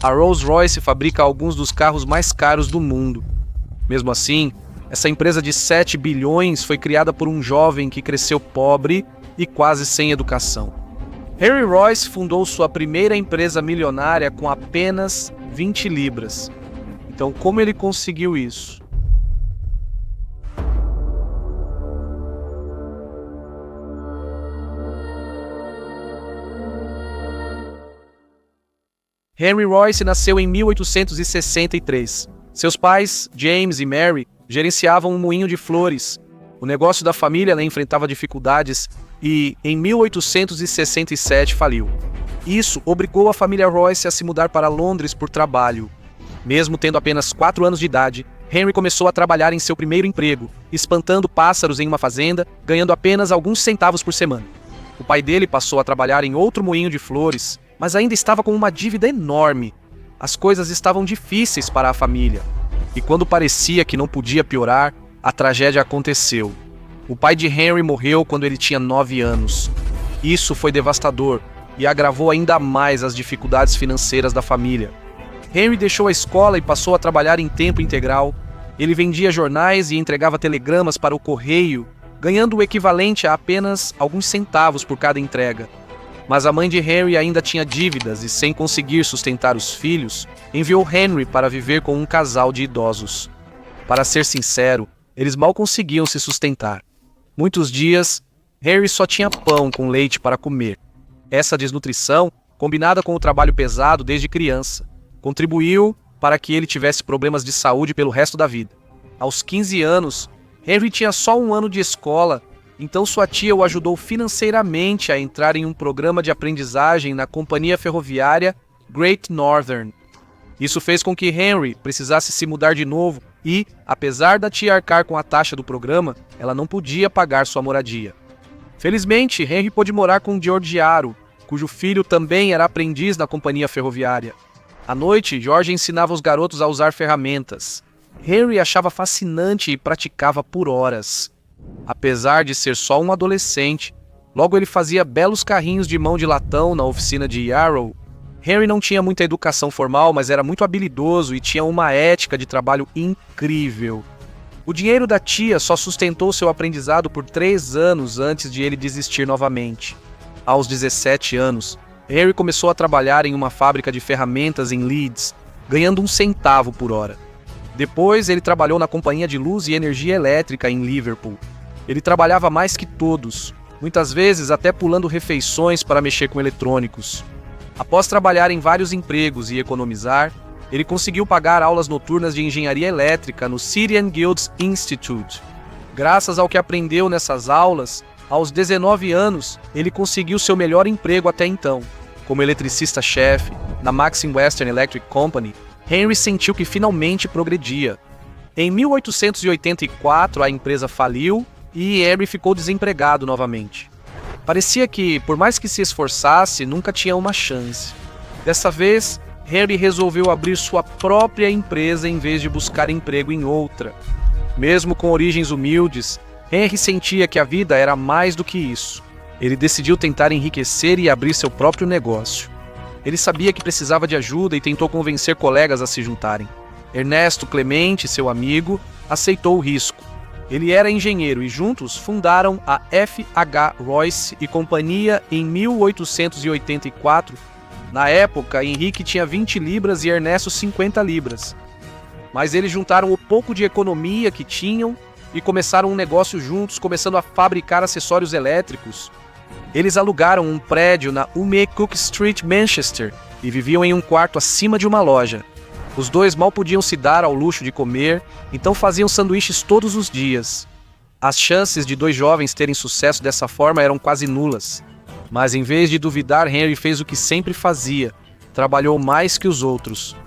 a Rolls-Royce fabrica alguns dos carros mais caros do mundo. Mesmo assim, essa empresa de 7 bilhões foi criada por um jovem que cresceu pobre e quase sem educação. Henry Royce fundou sua primeira empresa milionária com apenas 20 libras. Então, como ele conseguiu isso? Henry Royce nasceu em 1863. Seus pais, James e Mary, gerenciavam um moinho de flores. O negócio da família enfrentava dificuldades e, em 1867, faliu. Isso obrigou a família Royce a se mudar para Londres por trabalho. Mesmo tendo apenas 4 anos de idade, Henry começou a trabalhar em seu primeiro emprego, espantando pássaros em uma fazenda, ganhando apenas alguns centavos por semana. O pai dele passou a trabalhar em outro moinho de flores, mas ainda estava com uma dívida enorme. As coisas estavam difíceis para a família. E quando parecia que não podia piorar, a tragédia aconteceu. O pai de Henry morreu quando ele tinha 9 anos. Isso foi devastador e agravou ainda mais as dificuldades financeiras da família. Henry deixou a escola e passou a trabalhar em tempo integral. Ele vendia jornais e entregava telegramas para o correio, ganhando o equivalente a apenas alguns centavos por cada entrega. Mas a mãe de Henry ainda tinha dívidas e, sem conseguir sustentar os filhos, enviou Henry para viver com um casal de idosos. Para ser sincero, eles mal conseguiam se sustentar. Muitos dias, Henry só tinha pão com leite para comer. Essa desnutrição, combinada com o trabalho pesado desde criança, contribuiu para que ele tivesse problemas de saúde pelo resto da vida. Aos 15 anos, Henry tinha só 1 ano de escola. Então sua tia o ajudou financeiramente a entrar em um programa de aprendizagem na companhia ferroviária Great Northern. Isso fez com que Henry precisasse se mudar de novo e, apesar da tia arcar com a taxa do programa, ela não podia pagar sua moradia. Felizmente, Henry pôde morar com Georgiaro, cujo filho também era aprendiz na companhia ferroviária. À noite, George ensinava os garotos a usar ferramentas. Henry achava fascinante e praticava por horas. Apesar de ser só um adolescente, logo ele fazia belos carrinhos de mão de latão na oficina de Yarrow. Henry não tinha muita educação formal, mas era muito habilidoso e tinha uma ética de trabalho incrível. O dinheiro da tia só sustentou seu aprendizado por 3 anos antes de ele desistir novamente. Aos 17 anos, Henry começou a trabalhar em uma fábrica de ferramentas em Leeds, ganhando 1 centavo por hora. Depois, ele trabalhou na companhia de luz e energia elétrica em Liverpool. Ele trabalhava mais que todos, muitas vezes até pulando refeições para mexer com eletrônicos. Após trabalhar em vários empregos e economizar, ele conseguiu pagar aulas noturnas de engenharia elétrica no City and Guilds Institute. Graças ao que aprendeu nessas aulas, aos 19 anos, ele conseguiu seu melhor emprego até então. Como eletricista-chefe na Maxim Western Electric Company, Henry sentiu que finalmente progredia. Em 1884, a empresa faliu e Henry ficou desempregado novamente. Parecia que, por mais que se esforçasse, nunca tinha uma chance. Dessa vez, Henry resolveu abrir sua própria empresa em vez de buscar emprego em outra. Mesmo com origens humildes, Henry sentia que a vida era mais do que isso. Ele decidiu tentar enriquecer e abrir seu próprio negócio. Ele sabia que precisava de ajuda e tentou convencer colegas a se juntarem. Ernesto Clemente, seu amigo, aceitou o risco. Ele era engenheiro e juntos fundaram a F.H. Royce e Companhia em 1884. Na época, Henrique tinha 20 libras e Ernesto 50 libras. Mas eles juntaram o pouco de economia que tinham e começaram um negócio juntos, começando a fabricar acessórios elétricos. Eles alugaram um prédio na Ume Cook Street, Manchester, e viviam em um quarto acima de uma loja. Os dois mal podiam se dar ao luxo de comer, então faziam sanduíches todos os dias. As chances de 2 jovens terem sucesso dessa forma eram quase nulas. Mas em vez de duvidar, Henry fez o que sempre fazia: trabalhou mais que os outros.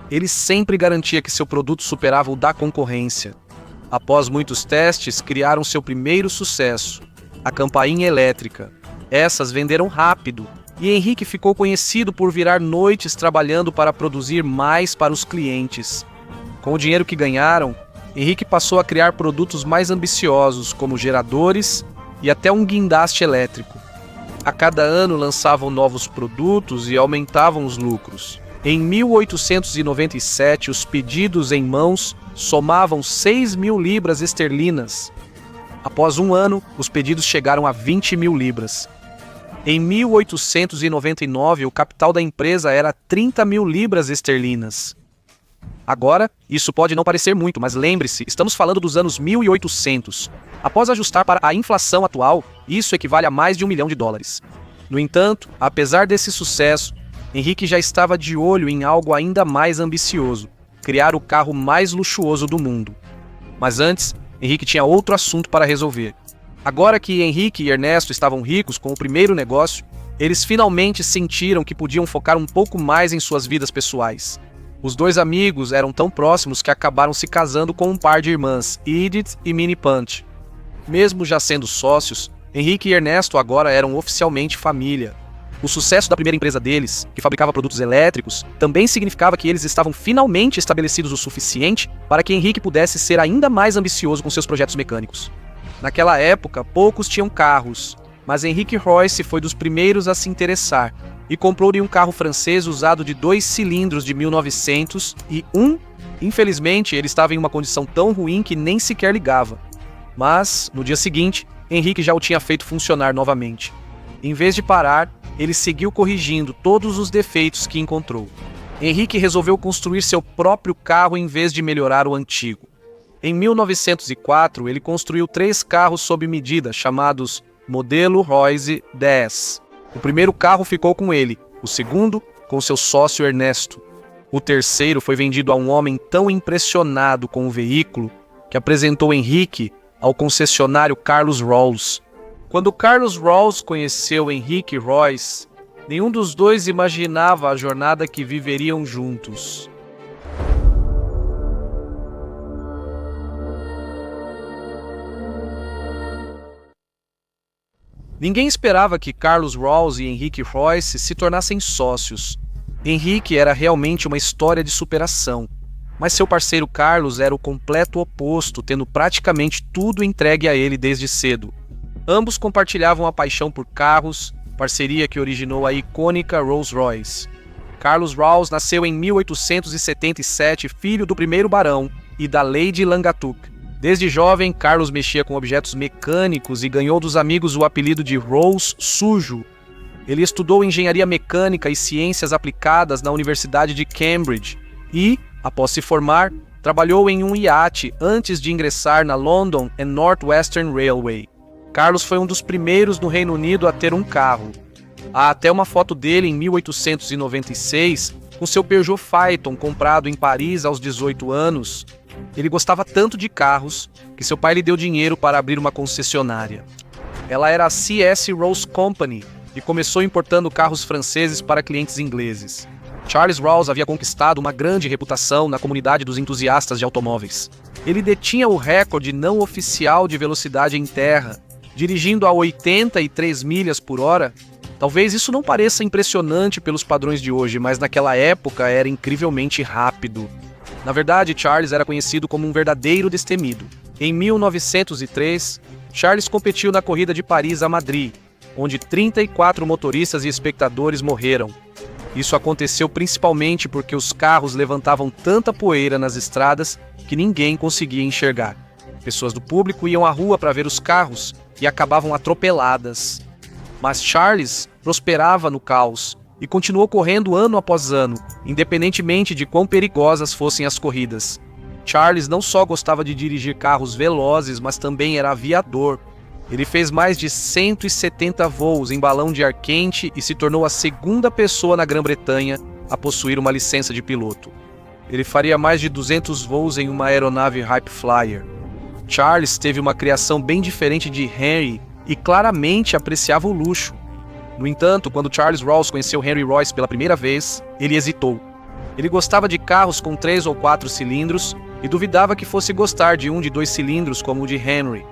Ele sempre garantia que seu produto superava o da concorrência. Após muitos testes, criaram seu primeiro sucesso, a campainha elétrica. Essas venderam rápido, e Henrique ficou conhecido por virar noites trabalhando para produzir mais para os clientes. Com o dinheiro que ganharam, Henrique passou a criar produtos mais ambiciosos, como geradores e até um guindaste elétrico. A cada ano lançavam novos produtos e aumentavam os lucros. Em 1897, os pedidos em mãos somavam 6.000 libras esterlinas. Após um ano, os pedidos chegaram a 20.000 libras. Em 1899, o capital da empresa era 30.000 libras esterlinas. Agora, isso pode não parecer muito, mas lembre-se, estamos falando dos anos 1800. Após ajustar para a inflação atual, isso equivale a mais de $1 milhão. No entanto, apesar desse sucesso, Henrique já estava de olho em algo ainda mais ambicioso: criar o carro mais luxuoso do mundo. Mas antes, Henrique tinha outro assunto para resolver. Agora que Henrique e Ernesto estavam ricos com o primeiro negócio, eles finalmente sentiram que podiam focar um pouco mais em suas vidas pessoais. Os dois amigos eram tão próximos que acabaram se casando com um par de irmãs, Edith e Minnie Punch. Mesmo já sendo sócios, Henrique e Ernesto agora eram oficialmente família. O sucesso da primeira empresa deles, que fabricava produtos elétricos, também significava que eles estavam finalmente estabelecidos o suficiente para que Henrique pudesse ser ainda mais ambicioso com seus projetos mecânicos. Naquela época, poucos tinham carros, mas Henrique Royce foi dos primeiros a se interessar e comprou-lhe um carro francês usado de 2 cilindros de 1901. Infelizmente, ele estava em uma condição tão ruim que nem sequer ligava. Mas, no dia seguinte, Henrique já o tinha feito funcionar novamente. Em vez de parar, ele seguiu corrigindo todos os defeitos que encontrou. Henrique resolveu construir seu próprio carro em vez de melhorar o antigo. Em 1904, ele construiu 3 carros sob medida, chamados Modelo Royce 10. O primeiro carro ficou com ele, o segundo com seu sócio Ernesto. O terceiro foi vendido a um homem tão impressionado com o veículo que apresentou Henrique ao concessionário Carlos Rawls. Quando Carlos Rawls conheceu Henrique Royce, nenhum dos dois imaginava a jornada que viveriam juntos. Ninguém esperava que Carlos Rawls e Henrique Royce se tornassem sócios. Henrique era realmente uma história de superação, mas seu parceiro Carlos era o completo oposto, tendo praticamente tudo entregue a ele desde cedo. Ambos compartilhavam a paixão por carros, parceria que originou a icônica Rolls-Royce. Carlos Rawls nasceu em 1877, filho do primeiro barão e da Lady Langattock. Desde jovem, Carlos mexia com objetos mecânicos e ganhou dos amigos o apelido de Rolls Sujo. Ele estudou engenharia mecânica e ciências aplicadas na Universidade de Cambridge e, após se formar, trabalhou em um iate antes de ingressar na London and North Western Railway. Carlos foi um dos primeiros no Reino Unido a ter um carro. Há até uma foto dele em 1896 com seu Peugeot Phaeton comprado em Paris aos 18 anos. Ele gostava tanto de carros que seu pai lhe deu dinheiro para abrir uma concessionária. Ela era a C.S. Rose Company e começou importando carros franceses para clientes ingleses. Charles Rawls havia conquistado uma grande reputação na comunidade dos entusiastas de automóveis. Ele detinha o recorde não oficial de velocidade em terra, dirigindo a 83 milhas por hora. Talvez isso não pareça impressionante pelos padrões de hoje, mas naquela época era incrivelmente rápido. Na verdade, Charles era conhecido como um verdadeiro destemido. Em 1903, Charles competiu na corrida de Paris a Madrid, onde 34 motoristas e espectadores morreram. Isso aconteceu principalmente porque os carros levantavam tanta poeira nas estradas que ninguém conseguia enxergar. Pessoas do público iam à rua para ver os carros e acabavam atropeladas. Mas Charles prosperava no caos e continuou correndo ano após ano, independentemente de quão perigosas fossem as corridas. Charles não só gostava de dirigir carros velozes, mas também era aviador. Ele fez mais de 170 voos em balão de ar quente e se tornou a segunda pessoa na Grã-Bretanha a possuir uma licença de piloto. Ele faria mais de 200 voos em uma aeronave Hype Flyer. Charles teve uma criação bem diferente de Henry e claramente apreciava o luxo. No entanto, quando Charles Rawls conheceu Henry Royce pela primeira vez, ele hesitou. Ele gostava de carros com 3 ou 4 cilindros e duvidava que fosse gostar de um de 2 cilindros como o de Henry.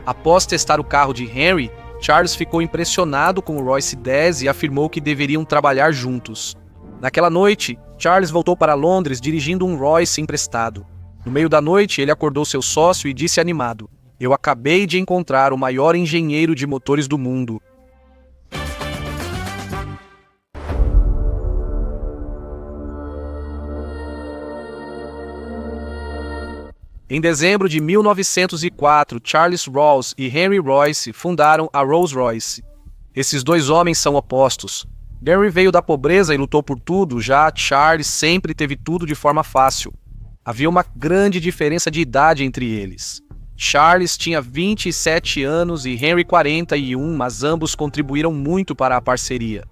Após testar o carro de Henry, Charles ficou impressionado com o Royce 10 e afirmou que deveriam trabalhar juntos. Naquela noite, Charles voltou para Londres dirigindo um Royce emprestado. No meio da noite, ele acordou seu sócio e disse animado: "Eu acabei de encontrar o maior engenheiro de motores do mundo." Em dezembro de 1904, Charles Ross e Henry Royce fundaram a Rolls-Royce. Esses dois homens são opostos. Henry veio da pobreza e lutou por tudo, já Charles sempre teve tudo de forma fácil. Havia uma grande diferença de idade entre eles. Charles tinha 27 anos e Henry 41, mas ambos contribuíram muito para a parceria.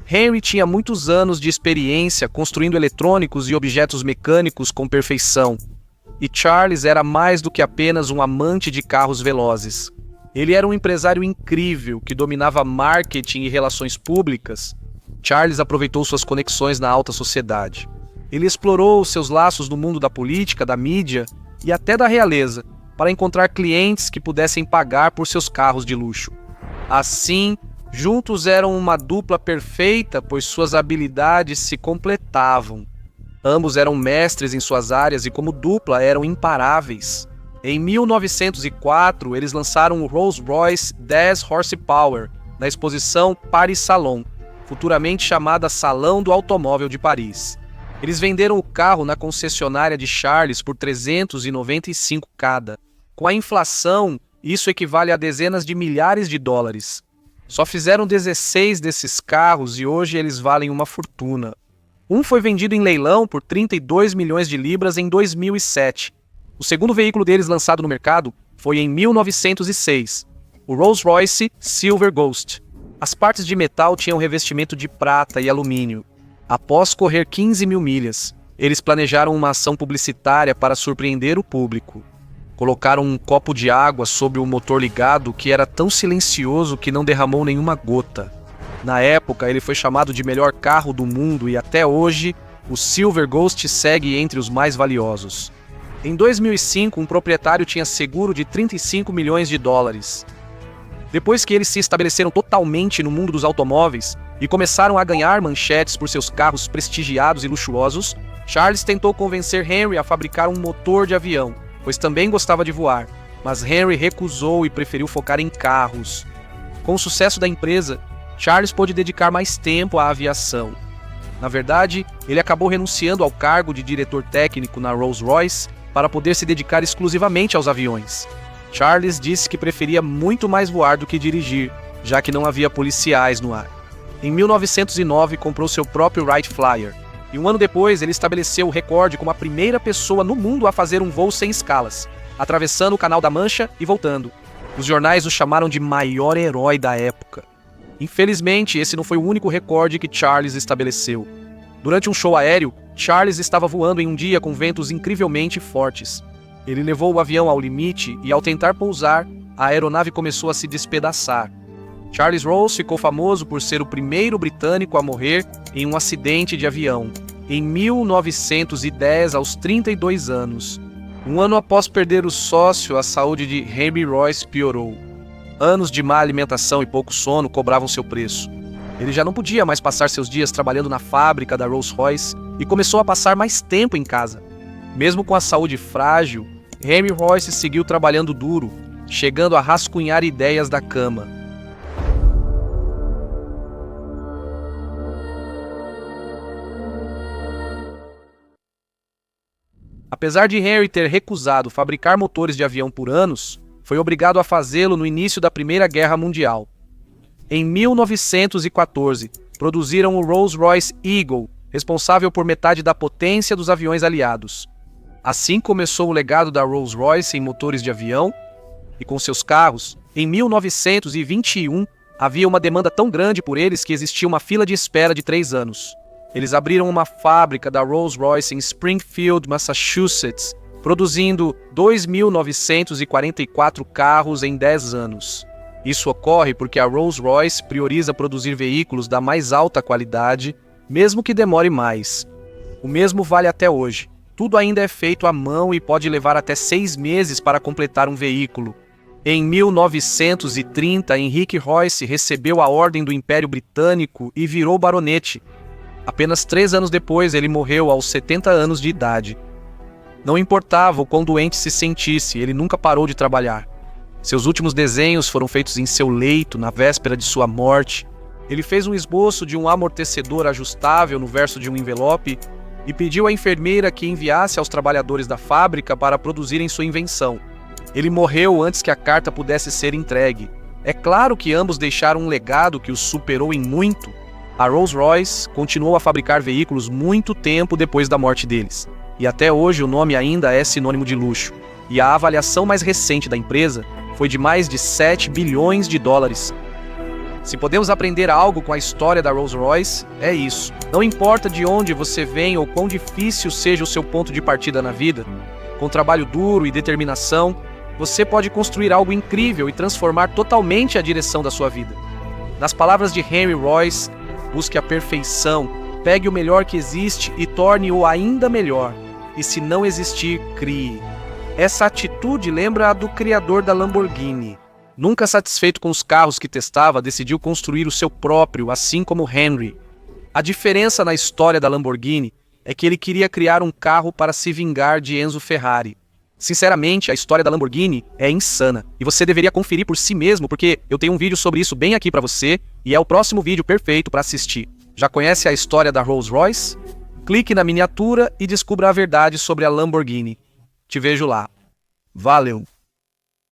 Henry tinha muitos anos de experiência construindo eletrônicos e objetos mecânicos com perfeição. E Charles era mais do que apenas um amante de carros velozes. Ele era um empresário incrível que dominava marketing e relações públicas. Charles aproveitou suas conexões na alta sociedade. Ele explorou seus laços no mundo da política, da mídia e até da realeza para encontrar clientes que pudessem pagar por seus carros de luxo. Assim, juntos eram uma dupla perfeita, pois suas habilidades se completavam. Ambos eram mestres em suas áreas e, como dupla, eram imparáveis. Em 1904, eles lançaram o Rolls-Royce 10 Horsepower na exposição Paris Salon, futuramente chamada Salão do Automóvel de Paris. Eles venderam o carro na concessionária de Charles por 395 cada. Com a inflação, isso equivale a dezenas de milhares de dólares. Só fizeram 16 desses carros e hoje eles valem uma fortuna. Um foi vendido em leilão por 32 milhões de libras em 2007. O segundo veículo deles lançado no mercado foi em 1906, o Rolls-Royce Silver Ghost. As partes de metal tinham revestimento de prata e alumínio. Após correr 15 mil milhas, eles planejaram uma ação publicitária para surpreender o público. Colocaram um copo de água sobre o motor ligado que era tão silencioso que não derramou nenhuma gota. Na época, ele foi chamado de melhor carro do mundo e até hoje, o Silver Ghost segue entre os mais valiosos. Em 2005, um proprietário tinha seguro de 35 milhões de dólares. Depois que eles se estabeleceram totalmente no mundo dos automóveis e começaram a ganhar manchetes por seus carros prestigiados e luxuosos, Charles tentou convencer Henry a fabricar um motor de avião, pois também gostava de voar, mas Henry recusou e preferiu focar em carros. Com o sucesso da empresa, Charles pôde dedicar mais tempo à aviação. Na verdade, ele acabou renunciando ao cargo de diretor técnico na Rolls-Royce para poder se dedicar exclusivamente aos aviões. Charles disse que preferia muito mais voar do que dirigir, já que não havia policiais no ar. Em 1909, comprou seu próprio Wright Flyer, e um ano depois ele estabeleceu o recorde como a primeira pessoa no mundo a fazer um voo sem escalas, atravessando o Canal da Mancha e voltando. Os jornais o chamaram de maior herói da época. Infelizmente, esse não foi o único recorde que Charles estabeleceu. Durante um show aéreo, Charles estava voando em um dia com ventos incrivelmente fortes. Ele levou o avião ao limite e, ao tentar pousar, a aeronave começou a se despedaçar. Charles Rolls ficou famoso por ser o primeiro britânico a morrer em um acidente de avião, em 1910, aos 32 anos. Um ano após perder o sócio, a saúde de Henry Royce piorou. Anos de má alimentação e pouco sono cobravam seu preço. Ele já não podia mais passar seus dias trabalhando na fábrica da Rolls-Royce e começou a passar mais tempo em casa. Mesmo com a saúde frágil, Henry Royce seguiu trabalhando duro, chegando a rascunhar ideias da cama. Apesar de Henry ter recusado fabricar motores de avião por anos, foi obrigado a fazê-lo no início da Primeira Guerra Mundial. Em 1914, produziram o Rolls-Royce Eagle, responsável por metade da potência dos aviões aliados. Assim começou o legado da Rolls-Royce em motores de avião, e com seus carros, em 1921, havia uma demanda tão grande por eles que existia uma fila de espera de 3 anos. Eles abriram uma fábrica da Rolls-Royce em Springfield, Massachusetts, produzindo 2.944 carros em 10 anos. Isso ocorre porque a Rolls-Royce prioriza produzir veículos da mais alta qualidade, mesmo que demore mais. O mesmo vale até hoje. Tudo ainda é feito à mão e pode levar até 6 meses para completar um veículo. Em 1930, Henry Royce recebeu a Ordem do Império Britânico e virou baronete. Apenas 3 anos depois, ele morreu aos 70 anos de idade. Não importava o quão doente se sentisse, ele nunca parou de trabalhar. Seus últimos desenhos foram feitos em seu leito, na véspera de sua morte. Ele fez um esboço de um amortecedor ajustável no verso de um envelope e pediu à enfermeira que enviasse aos trabalhadores da fábrica para produzirem sua invenção. Ele morreu antes que a carta pudesse ser entregue. É claro que ambos deixaram um legado que os superou em muito. A Rolls-Royce continuou a fabricar veículos muito tempo depois da morte deles. E até hoje o nome ainda é sinônimo de luxo. E a avaliação mais recente da empresa foi de mais de 7 bilhões de dólares. Se podemos aprender algo com a história da Rolls-Royce, é isso. Não importa de onde você vem ou quão difícil seja o seu ponto de partida na vida, com trabalho duro e determinação, você pode construir algo incrível e transformar totalmente a direção da sua vida. Nas palavras de Henry Royce, busque a perfeição, pegue o melhor que existe e torne-o ainda melhor. E se não existir, crie. Essa atitude lembra a do criador da Lamborghini. Nunca satisfeito com os carros que testava, decidiu construir o seu próprio, assim como Henry. A diferença na história da Lamborghini é que ele queria criar um carro para se vingar de Enzo Ferrari. Sinceramente, a história da Lamborghini é insana, e você deveria conferir por si mesmo, porque eu tenho um vídeo sobre isso bem aqui para você, e é o próximo vídeo perfeito para assistir. Já conhece a história da Rolls-Royce? Clique na miniatura e descubra a verdade sobre a Lamborghini. Te vejo lá. Valeu!